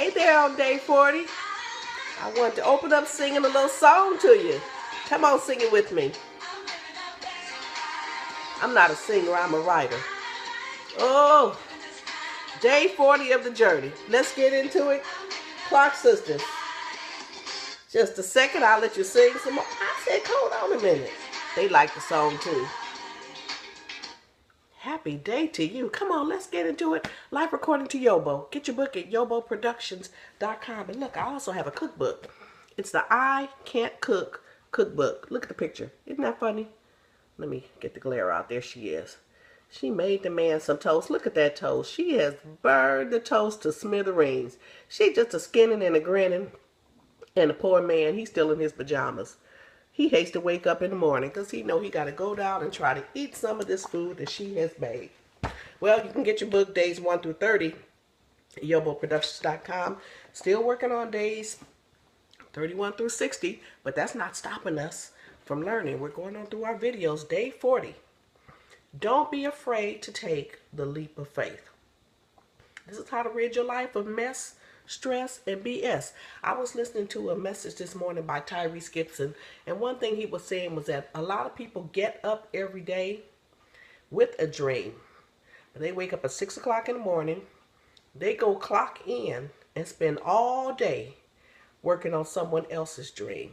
Hey there on day 40. I want to open up singing a little song to you. Come on, sing it with me. I'm not a singer, I'm a writer. Oh, day 40 of the journey. Let's get into it. Clark Sisters. Just a second, I'll let you sing some more. I said, hold on a minute. They like the song too. Happy day to you. Come on, let's get into it. Life According to YoBo. Get your book at yoboproductions.com. And look, I also have a cookbook. It's the I Can't Cook cookbook. Look at the picture. Isn't that funny? Let me get the glare out. There she is. She made the man some toast. Look at that toast. She has burned the toast to smithereens. She just a skinning and a grinning. And the poor man, he's still in his pajamas. He hates to wake up in the morning because he know he got to go down and try to eat some of this food that she has made. Well, you can get your book days 1 through 30 at yoboproductions.com. Still working on days 31 through 60, but that's not stopping us from learning. We're going on through our videos. Day 40. Don't be afraid to take the leap of faith. This is how to rid your life of mess, stress, and BS. I was listening to a message this morning by Tyrese Gibson, and one thing he was saying was that a lot of people get up every day with a dream. They wake up at 6 o'clock in the morning, they go clock in and spend all day working on someone else's dream.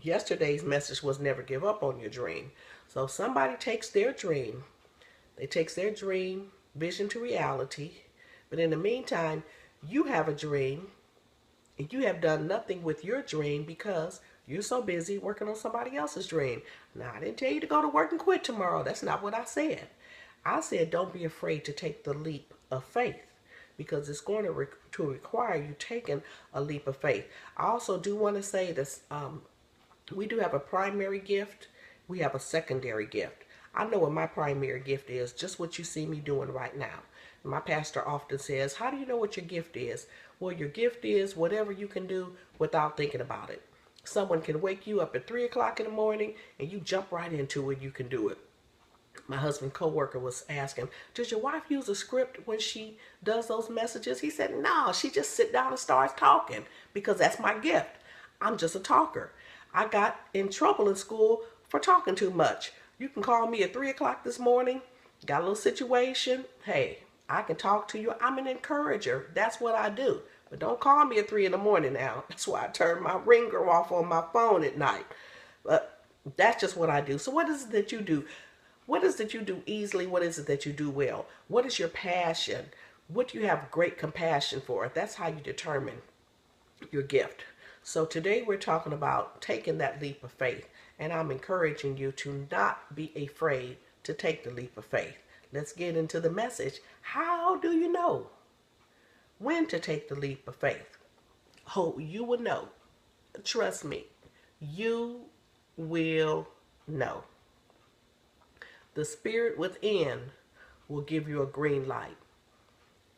Yesterday's message was never give up on your dream. So somebody takes their dream, vision to reality, but in the meantime, you have a dream, and you have done nothing with your dream because you're so busy working on somebody else's dream. Now, I didn't tell you to go to work and quit tomorrow. That's not what I said. I said don't be afraid to take the leap of faith because it's going to require you taking a leap of faith. I also do want to say this, we do have a primary gift. We have a secondary gift. I know what my primary gift is, just what you see me doing right now. My pastor often says, how do you know what your gift is? Well, your gift is whatever you can do without thinking about it. Someone can wake you up at 3 o'clock in the morning and you jump right into it. You can do it. My husband's coworker was asking, does your wife use a script when she does those messages? He said, no, she just sit down and starts talking because that's my gift. I'm just a talker. I got in trouble in school for talking too much. You can call me at 3 o'clock this morning, got a little situation. Hey, I can talk to you. I'm an encourager. That's what I do. But don't call me at 3 in the morning now. That's why I turn my ringer off on my phone at night. But that's just what I do. So what is it that you do? What is it that you do easily? What is it that you do well? What is your passion? What do you have great compassion for? That's how you determine your gift. So today we're talking about taking that leap of faith. And I'm encouraging you to not be afraid to take the leap of faith. Let's get into the message. How do you know when to take the leap of faith? Oh, you will know. Trust me, you will know. The spirit within will give you a green light.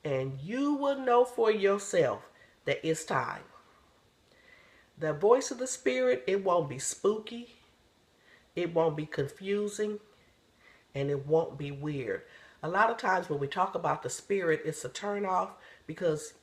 And you will know for yourself that it's time. The voice of the spirit, it won't be spooky. It won't be confusing. And it won't be weird. A lot of times when we talk about the spirit, it's a turn off because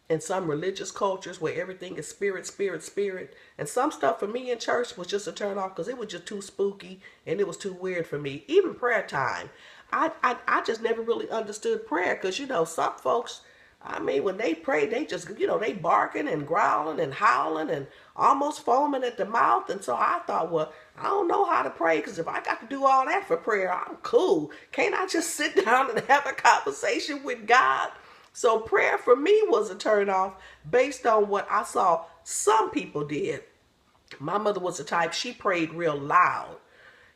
in some religious cultures where everything is spirit, spirit, spirit, and some stuff for me in church was just a turn off because it was just too spooky and it was too weird for me. Even prayer time. I just never really understood prayer because, you know, some folks, I mean, when they pray, they just, you know, they barking and growling and howling and almost foaming at the mouth. And so I thought, well, I don't know how to pray because if I got to do all that for prayer, I'm cool. Can't I just sit down and have a conversation with God? So prayer for me was a turn off based on what I saw some people did. My mother was the type, she prayed real loud.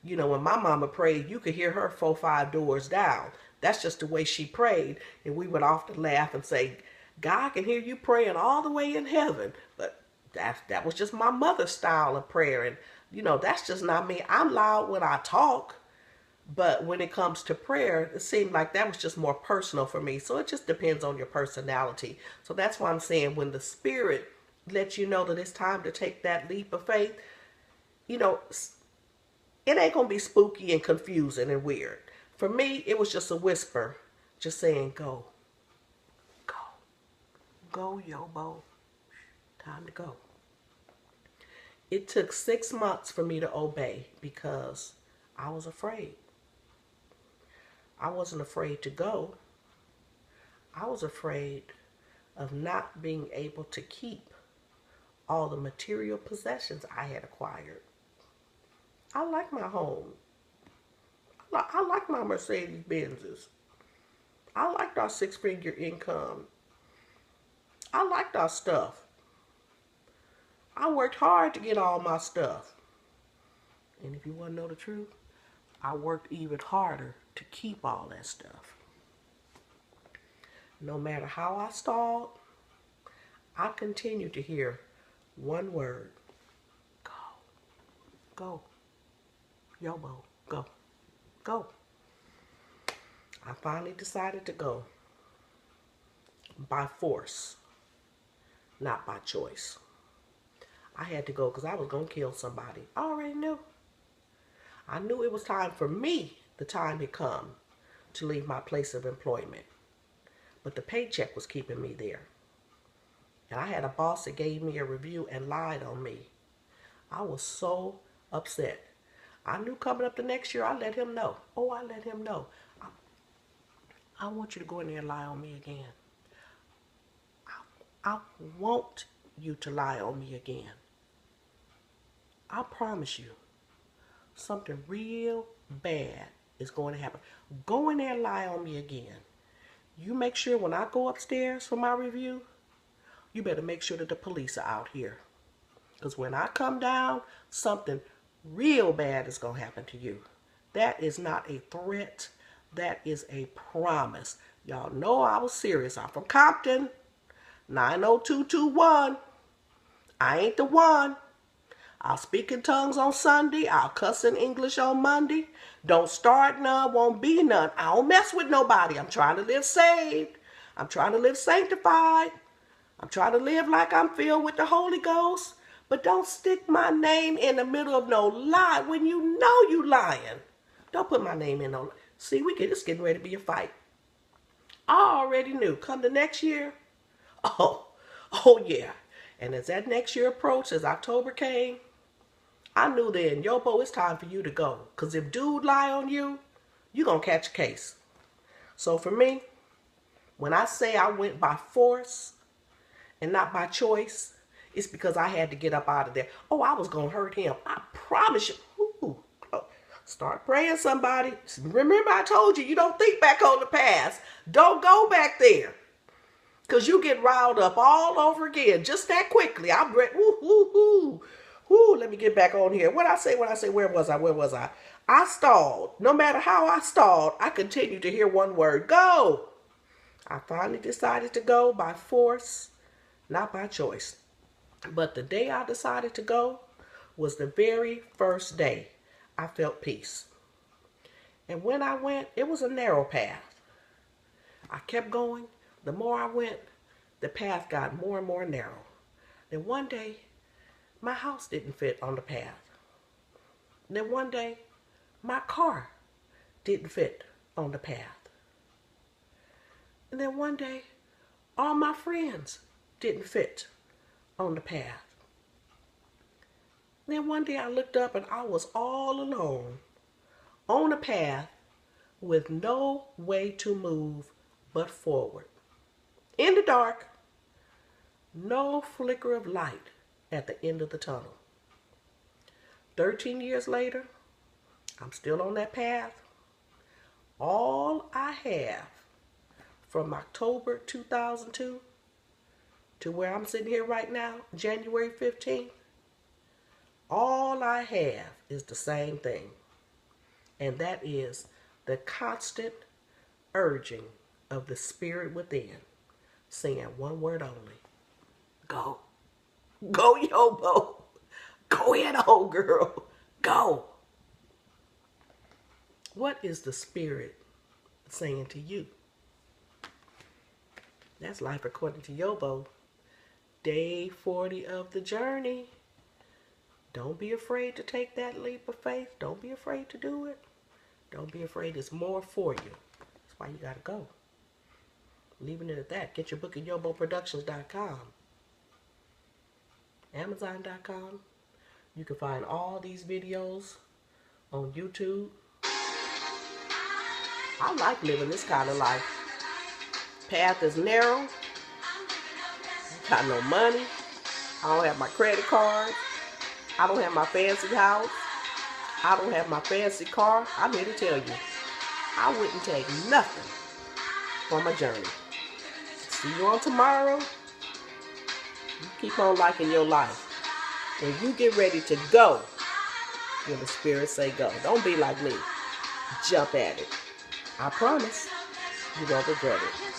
You know, when my mama prayed, you could hear her 4 or 5 doors down. That's just the way she prayed. And we would often laugh and say, God can hear you praying all the way in heaven. But that was just my mother's style of prayer. And, you know, that's just not me. I'm loud when I talk. But when it comes to prayer, it seemed like that was just more personal for me. So it just depends on your personality. So that's why I'm saying when the spirit lets you know that it's time to take that leap of faith, you know, it ain't going to be spooky and confusing and weird. For me, it was just a whisper, just saying, go, go, Go, YoBo. Time to go. It took 6 months for me to obey because I was afraid. I wasn't afraid to go. I was afraid of not being able to keep all the material possessions I had acquired. I like my home. I like my Mercedes Benzes. I liked our 6-figure income. I liked our stuff. I worked hard to get all my stuff. And if you want to know the truth, I worked even harder to keep all that stuff. No matter how I stalled, I continued to hear one word. Go. Go. YoBo. Go. Go. I finally decided to go. By force. Not by choice. I had to go because I was going to kill somebody. I already knew. I knew it was time for me, the time had come to leave my place of employment. But the paycheck was keeping me there. And I had a boss that gave me a review and lied on me. I was so upset. I knew coming up the next year, I let him know. Oh, I let him know. I want you to go in there and lie on me again. I want you to lie on me again. I promise you, something real bad is going to happen. Go in there and lie on me again. You make sure when I go upstairs for my review, you better make sure that the police are out here. Because when I come down, something real bad is going to happen to you. That is not a threat. That is a promise. Y'all know I was serious. I'm from Compton. 90221. I ain't the one. I'll speak in tongues on Sunday. I'll cuss in English on Monday. Don't start none, won't be none. I don't mess with nobody. I'm trying to live saved. I'm trying to live sanctified. I'm trying to live like I'm filled with the Holy Ghost. But don't stick my name in the middle of no lie when you know you lying. Don't put my name in no lie. See, it's getting ready to be a fight. I already knew. Come the next year, oh yeah. And as that next year approached, as October came, I knew then, YoBo, it's time for you to go. Because if dude lie on you, you're going to catch a case. So for me, when I say I went by force and not by choice, it's because I had to get up out of there. Oh, I was going to hurt him. I promise you. Ooh, start praying, somebody. Remember I told you, you don't think back on the past. Don't go back there. Because you get riled up all over again just that quickly. I'm ready. Let me get back on here. Where was I? I stalled. No matter how I stalled, I continued to hear one word. Go. I finally decided to go by force, not by choice. But the day I decided to go was the very first day I felt peace. And when I went, it was a narrow path. I kept going. The more I went, the path got more and more narrow. Then one day, my house didn't fit on the path. Then one day, my car didn't fit on the path. And then one day, all my friends didn't fit on the path. Then one day I looked up and I was all alone on a path with no way to move but forward. In the dark, no flicker of light at the end of the tunnel. 13 years later, I'm still on that path. All I have from October 2002 to where I'm sitting here right now, January 15th, all I have is the same thing. And that is the constant urging of the spirit within, saying one word only. Go. Go, YoBo. Go ahead, old girl. Go. What is the spirit saying to you? That's Life According to YoBo. Day 40 of the journey. Don't be afraid to take that leap of faith. Don't be afraid to do it. Don't be afraid. It's more for you. That's why you got to go. Leaving it at that. Get your book at YoBoProductions.com. Amazon.com. You can find all these videos on YouTube. I like living this kind of life. Path is narrow. Got no money. I don't have my credit card. I don't have my fancy house. I don't have my fancy car. I'm here to tell you, I wouldn't take nothing for my journey. See you on tomorrow. You keep on liking your life. When you get ready to go, when the Spirit say go, don't be like me. Jump at it. I promise you don't regret it.